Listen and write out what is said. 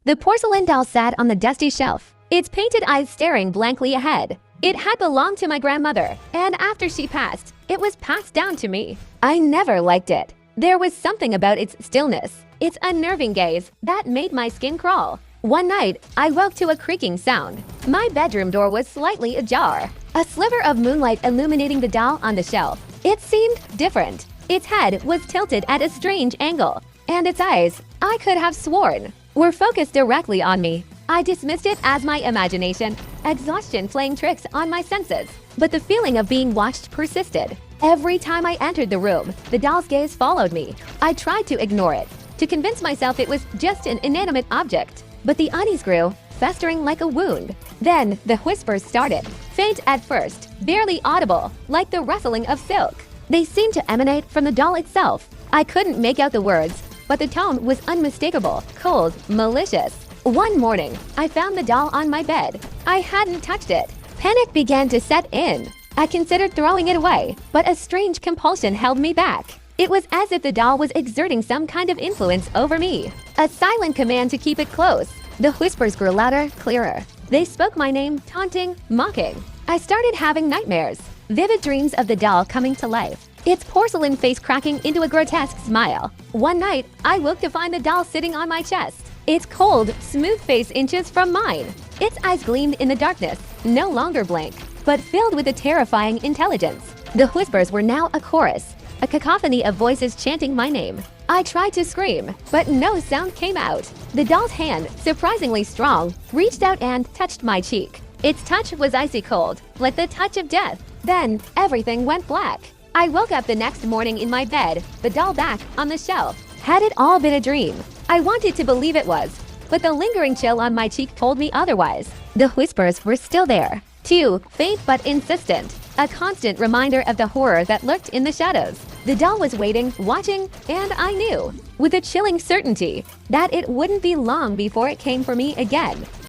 The porcelain doll sat on the dusty shelf, its painted eyes staring blankly ahead. It had belonged to my grandmother, and after she passed, it was passed down to me. I never liked it. There was something about its stillness, its unnerving gaze, that made my skin crawl. One night, I woke to a creaking sound. My bedroom door was slightly ajar, a sliver of moonlight illuminating the doll on the shelf. It seemed different. Its head was tilted at a strange angle, and its eyes, I could have sworn, were focused directly on me. I dismissed it as my imagination, exhaustion playing tricks on my senses. But the feeling of being watched persisted. Every time I entered the room, the doll's gaze followed me. I tried to ignore it, to convince myself it was just an inanimate object. But the unease grew, festering like a wound. Then the whispers started, faint at first, barely audible, like the rustling of silk. They seemed to emanate from the doll itself. I couldn't make out the words, but the tone was unmistakable, cold, malicious. One morning, I found the doll on my bed. I hadn't touched it. Panic began to set in. I considered throwing it away, but a strange compulsion held me back. It was as if the doll was exerting some kind of influence over me. A silent command to keep it close. The whispers grew louder, clearer. They spoke my name, taunting, mocking. I started having nightmares, vivid dreams of the doll coming to life, its porcelain face cracking into a grotesque smile. One night, I woke to find the doll sitting on my chest, its cold, smooth face inches from mine. Its eyes gleamed in the darkness, no longer blank, but filled with a terrifying intelligence. The whispers were now a chorus, a cacophony of voices chanting my name. I tried to scream, but no sound came out. The doll's hand, surprisingly strong, reached out and touched my cheek. Its touch was icy cold, like the touch of death. Then, everything went black. I woke up the next morning in my bed, the doll back on the shelf. Had it all been a dream? I wanted to believe it was, but the lingering chill on my cheek told me otherwise. The whispers were still there, too faint but insistent, a constant reminder of the horror that lurked in the shadows. The doll was waiting, watching, and I knew, with a chilling certainty, that it wouldn't be long before it came for me again.